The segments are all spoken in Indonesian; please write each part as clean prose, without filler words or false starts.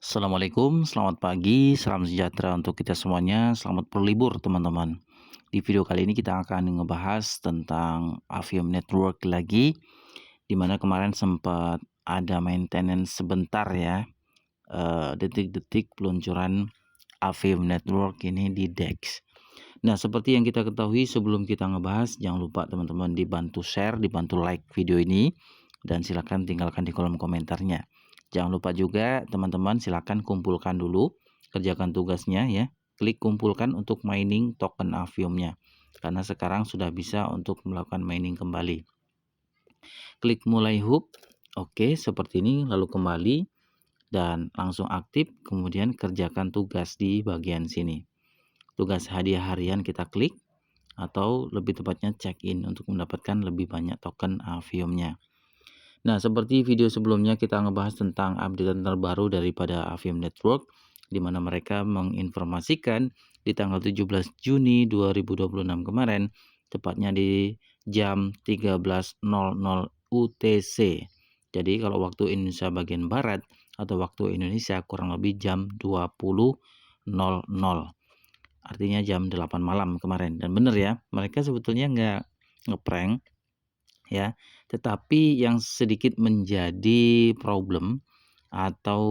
Assalamualaikum, selamat pagi, salam sejahtera untuk kita semuanya. Selamat berlibur, teman-teman. Di video kali ini kita akan ngebahas tentang Aviom Network lagi, di mana kemarin sempat ada maintenance sebentar ya, detik-detik peluncuran Aviom Network ini di DEX. Nah, seperti yang kita ketahui sebelum kita ngebahas, jangan lupa teman-teman dibantu share, dibantu like video ini, dan silakan tinggalkan di kolom komentarnya. Jangan lupa juga teman-teman silakan kumpulkan dulu, kerjakan tugasnya ya. Klik kumpulkan untuk mining token Aviomnya. Karena sekarang sudah bisa untuk melakukan mining kembali. Klik mulai hub, oke seperti ini, lalu kembali dan langsung aktif, kemudian kerjakan tugas di bagian sini. Tugas hadiah harian kita klik, atau lebih tepatnya check in untuk mendapatkan lebih banyak token Aviomnya. Nah, seperti video sebelumnya kita ngebahas tentang update terbaru daripada Aviom Network, di mana mereka menginformasikan di tanggal 17 Juni 2026 kemarin, tepatnya di jam 13.00 UTC. Jadi kalau waktu Indonesia bagian Barat atau waktu Indonesia kurang lebih jam 20.00. Artinya jam 8 malam kemarin. Dan bener ya, mereka sebetulnya nggak ngeprank ya, tetapi yang sedikit menjadi problem atau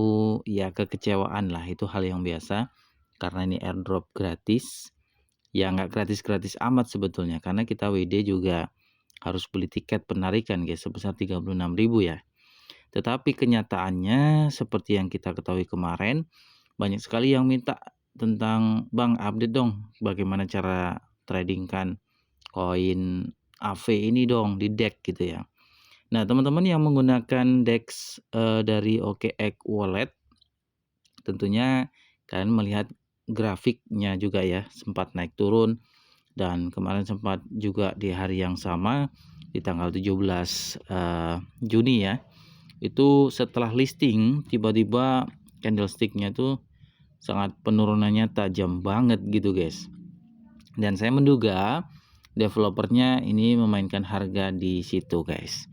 ya kekecewaan lah, itu hal yang biasa karena ini airdrop gratis. Ya nggak gratis-gratis amat sebetulnya, karena kita WD juga harus beli tiket penarikan guys sebesar 36.000 ya. Tetapi kenyataannya seperti yang kita ketahui kemarin, banyak sekali yang minta tentang, "Bang, update dong bagaimana cara tradingkan koin AV ini dong di DEX," gitu ya. Nah, teman-teman yang menggunakan DEX dari OKX Wallet, tentunya kalian melihat grafiknya juga ya, sempat naik turun, dan kemarin sempat juga di hari yang sama di tanggal 17 Juni ya, itu setelah listing tiba-tiba candlesticknya tuh sangat penurunannya tajam banget gitu guys. Dan saya menduga developernya ini memainkan harga di situ guys.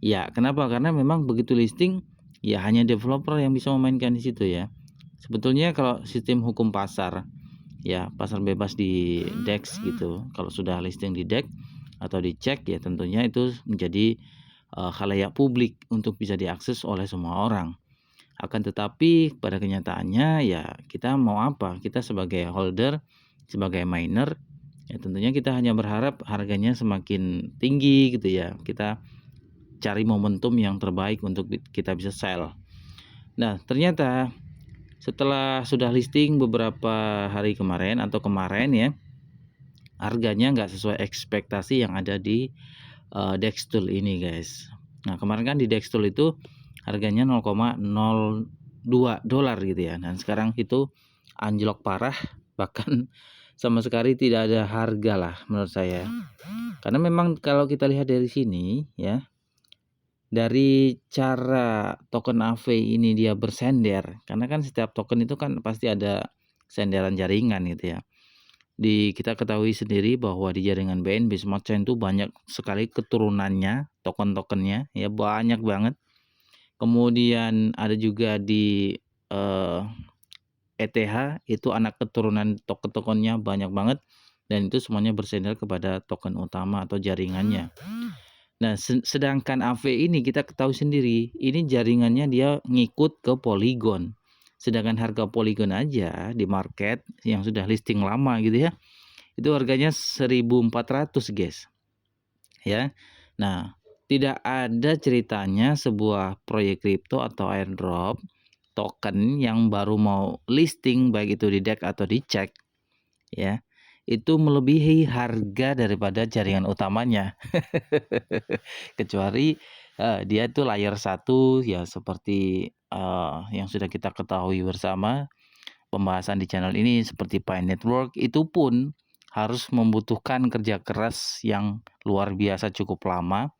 Ya, kenapa? Karena memang begitu listing ya hanya developer yang bisa memainkan di situ ya. Sebetulnya kalau sistem hukum pasar ya, pasar bebas di DEX gitu, kalau sudah listing di DEX atau dicek ya tentunya itu menjadi khalayak publik untuk bisa diakses oleh semua orang. Akan tetapi pada kenyataannya ya kita mau apa? Kita sebagai holder, sebagai miner, ya tentunya kita hanya berharap harganya semakin tinggi gitu ya. Kita cari momentum yang terbaik untuk kita bisa sell. Nah, ternyata setelah sudah listing beberapa hari kemarin atau kemarin ya, harganya nggak sesuai ekspektasi yang ada di Dextool ini guys. Nah, kemarin kan di Dextool itu harganya 0,02 dolar gitu ya. Dan sekarang itu anjlok parah, bahkan sama sekali tidak ada harga lah menurut saya. Karena memang kalau kita lihat dari sini ya, dari cara token AV ini dia bersender, karena kan setiap token itu kan pasti ada senderan jaringan gitu ya. Kita ketahui sendiri bahwa di jaringan BNB Smart Chain itu banyak sekali keturunannya, token-tokennya ya banyak banget. Kemudian ada juga di ETH itu anak keturunan token-tokennya banyak banget, dan itu semuanya bersender kepada token utama atau jaringannya. Nah, sedangkan AV ini kita ketahui sendiri, ini jaringannya dia ngikut ke Polygon. Sedangkan harga Polygon aja di market yang sudah listing lama gitu ya, itu harganya 1.400 guys. Ya. Nah, tidak ada ceritanya sebuah proyek kripto atau airdrop token yang baru mau listing baik itu di DEX atau di CEX ya, itu melebihi harga daripada jaringan utamanya. Kecuali dia itu layer 1 ya, seperti yang sudah kita ketahui bersama pembahasan di channel ini, seperti Pi Network, itu pun harus membutuhkan kerja keras yang luar biasa cukup lama,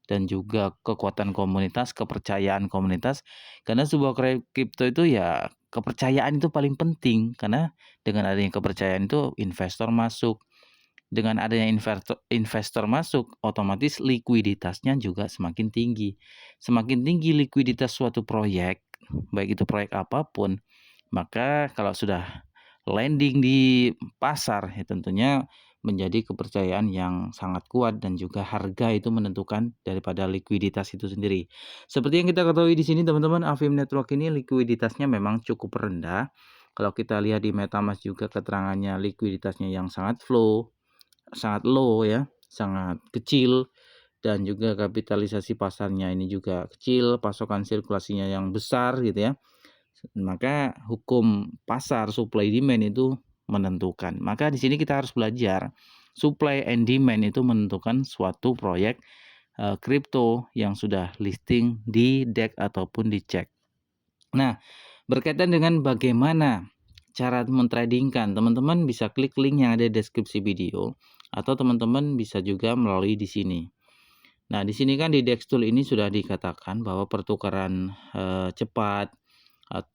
dan juga kekuatan komunitas, kepercayaan komunitas. Karena sebuah kripto itu ya kepercayaan itu paling penting, karena dengan adanya kepercayaan itu investor masuk. Dengan adanya investor masuk, otomatis likuiditasnya juga semakin tinggi. Semakin tinggi likuiditas suatu proyek, baik itu proyek apapun, maka kalau sudah landing di pasar ya tentunya menjadi kepercayaan yang sangat kuat dan juga harga itu menentukan daripada likuiditas itu sendiri. Seperti yang kita ketahui di sini teman-teman, Afim Network ini likuiditasnya memang cukup rendah. Kalau kita lihat di MetaMask juga keterangannya likuiditasnya yang sangat sangat low ya, sangat kecil, dan juga kapitalisasi pasarnya ini juga kecil, pasokan sirkulasinya yang besar gitu ya. Maka hukum pasar supply demand itu menentukan. Maka di sini kita harus belajar supply and demand itu menentukan suatu proyek kripto yang sudah listing di DEX ataupun dicek. Nah, berkaitan dengan bagaimana cara mentradingkan, teman-teman bisa klik link yang ada di deskripsi video atau teman-teman bisa juga melalui di sini. Nah, di sini kan di Dextool ini sudah dikatakan bahwa pertukaran cepat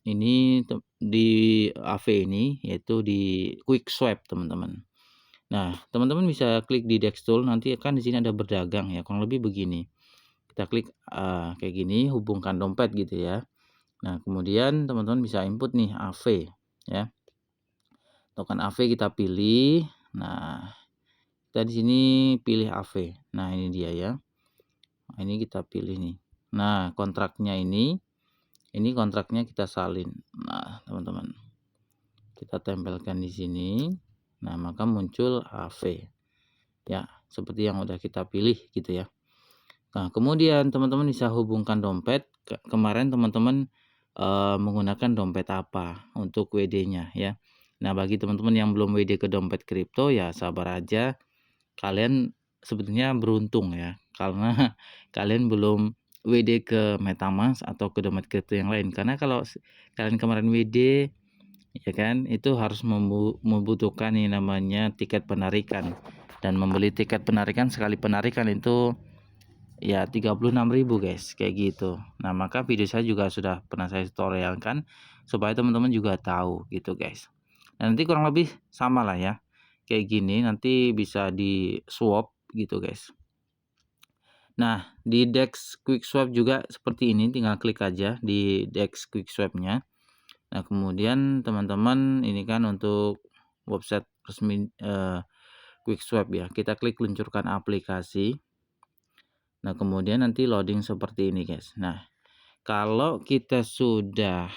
ini di AV ini yaitu di Quick Swap, teman-teman. Nah, teman-teman bisa klik di Dextool, nanti kan di sini ada berdagang ya, kurang lebih begini. Kita klik kayak gini, hubungkan dompet gitu ya. Nah, kemudian teman-teman bisa input nih AV ya. Token AV kita pilih. Nah, kita di sini pilih AV. Nah, ini dia ya. Nah, ini kita pilih nih. Nah, kontraknya ini kontraknya kita salin. Nah, teman-teman, kita tempelkan di sini. Nah, maka muncul AV. Ya, seperti yang udah kita pilih gitu ya. Nah, kemudian teman-teman bisa hubungkan dompet. Kemarin teman-teman menggunakan dompet apa untuk WD-nya ya. Nah, bagi teman-teman yang belum WD ke dompet kripto ya sabar aja. Kalian sebetulnya beruntung ya, karena kalian belum WD ke MetaMask atau ke dompet kripto yang lain. Karena kalau kalian kemarin WD ya kan, itu harus membutuhkan yang namanya tiket penarikan, dan membeli tiket penarikan sekali penarikan itu ya 36.000 guys, kayak gitu. Nah, maka video saya juga sudah pernah saya tutorialkan supaya teman-teman juga tahu gitu guys. Nah, nanti kurang lebih sama lah ya, kayak gini nanti bisa di swap gitu guys. Nah, di DEX Quick Swap juga seperti ini, tinggal klik aja di DEX Quick Swap-nya. Nah, kemudian teman-teman ini kan untuk website resmi Quick Swap ya. Kita klik luncurkan aplikasi. Nah, kemudian nanti loading seperti ini, guys. Nah, kalau kita sudah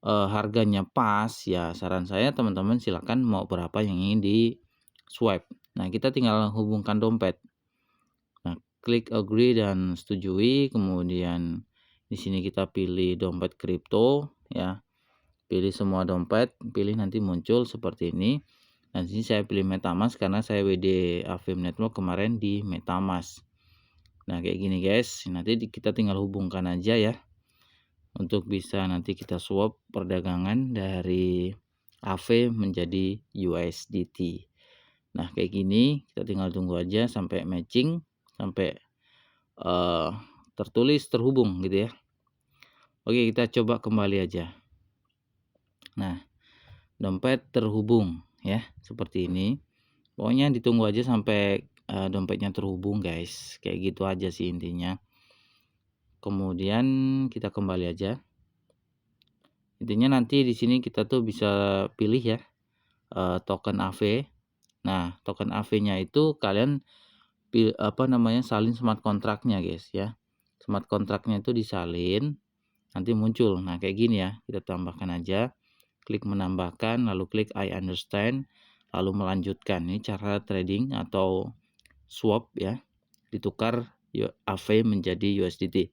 harganya pas ya, saran saya teman-teman silakan mau berapa yang ingin di swipe. Nah, kita tinggal hubungkan dompet. Nah, klik agree dan setujui, kemudian di sini kita pilih dompet kripto ya. Pilih semua dompet, pilih nanti muncul seperti ini. Nah, di sini saya pilih MetaMask karena saya WD Afim Network kemarin di MetaMask. Nah, kayak gini guys. Nanti kita tinggal hubungkan aja ya. Untuk bisa nanti kita swap perdagangan dari AV menjadi USDT. Nah, kayak gini kita tinggal tunggu aja sampai matching, sampai tertulis terhubung gitu ya. Oke, kita coba kembali aja. Nah, dompet terhubung ya, seperti ini. Pokoknya ditunggu aja sampai dompetnya terhubung guys. Kayak gitu aja sih intinya. Kemudian kita kembali aja. Intinya nanti di sini kita tuh bisa pilih ya token AV. Nah, token AV-nya itu kalian salin smart kontraknya guys ya. Smart kontraknya itu disalin, nanti muncul. Nah, kayak gini ya. Kita tambahkan aja. Klik menambahkan, lalu klik I understand, lalu melanjutkan. Ini cara trading atau swap ya. Ditukar AV menjadi USDT.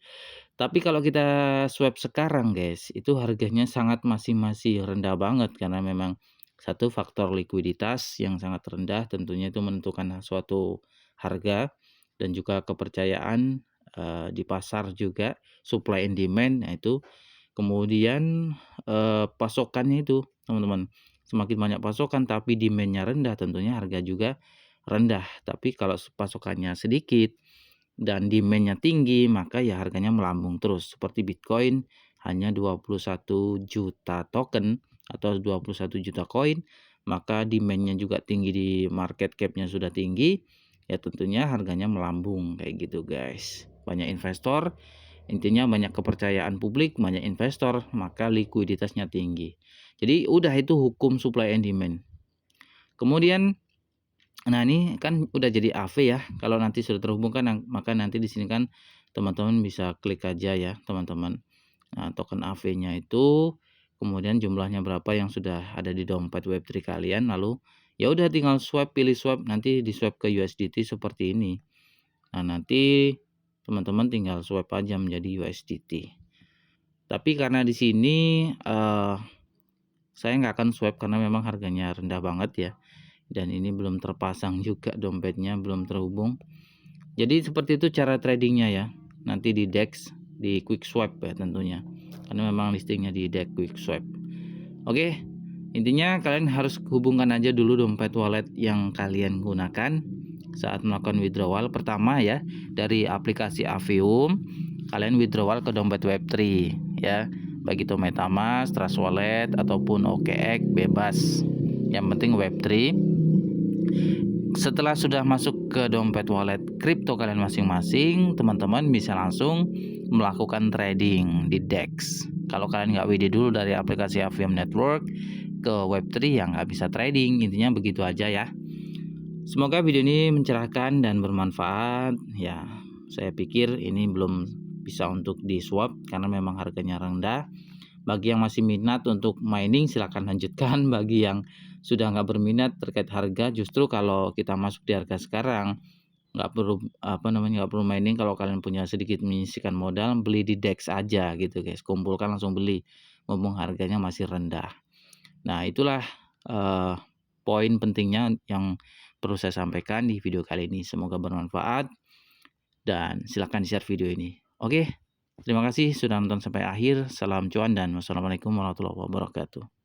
Tapi kalau kita swap sekarang guys, itu harganya masih rendah banget karena memang satu faktor likuiditas yang sangat rendah tentunya itu menentukan suatu harga, dan juga kepercayaan di pasar juga, supply and demand. Nah, itu kemudian pasokannya itu teman-teman, semakin banyak pasokan tapi demand-nya rendah tentunya harga juga rendah. Tapi kalau pasokannya sedikit dan demand-nya tinggi, maka ya harganya melambung terus. Seperti Bitcoin hanya 21 juta token atau 21 juta koin, maka demand-nya juga tinggi, di market cap-nya sudah tinggi, ya tentunya harganya melambung kayak gitu guys. Banyak investor Intinya banyak kepercayaan publik, banyak investor, maka likuiditasnya tinggi. Jadi udah itu hukum supply and demand. Kemudian nah ini kan udah jadi AV ya, kalau nanti sudah terhubung kan maka nanti di sini kan teman-teman bisa klik aja ya teman-teman. Nah, token AV-nya itu kemudian jumlahnya berapa yang sudah ada di dompet Web3 kalian, lalu ya udah tinggal swipe, pilih swipe, nanti di swipe ke USDT seperti ini. Nah, nanti teman-teman tinggal swipe aja menjadi USDT. Tapi karena di sini saya nggak akan swipe karena memang harganya rendah banget ya. Dan ini belum terpasang juga dompetnya, belum terhubung. Jadi seperti itu cara tradingnya ya. Nanti di DEX, di quick swipe ya tentunya. Karena memang listingnya di DEX quick swipe. Oke, intinya kalian harus hubungkan aja dulu dompet wallet yang kalian gunakan saat melakukan withdrawal. Pertama ya, dari aplikasi Avium, kalian withdrawal ke dompet Web3 ya. Baik itu MetaMask, Trust Wallet ataupun OKX bebas. Yang penting Web3. Setelah sudah masuk ke dompet wallet kripto kalian masing-masing, teman-teman bisa langsung melakukan trading di DEX. Kalau kalian nggak WD dulu dari aplikasi Avium Network ke Web3 yang nggak bisa trading, intinya begitu aja ya. Semoga video ini mencerahkan dan bermanfaat. Ya, saya pikir ini belum bisa untuk di swap karena memang harganya rendah. Bagi yang masih minat untuk mining silahkan lanjutkan. Bagi yang sudah nggak berminat terkait harga, justru kalau kita masuk di harga sekarang nggak perlu nggak perlu mining. Kalau kalian punya sedikit menyisihkan modal, beli di DEX aja gitu guys, kumpulkan langsung beli mumpung harganya masih rendah. Nah itulah poin pentingnya yang perlu saya sampaikan di video kali ini. Semoga bermanfaat dan silahkan di-share video ini. Oke, terima kasih sudah nonton sampai akhir. Salam cuan dan wassalamualaikum warahmatullahi wabarakatuh.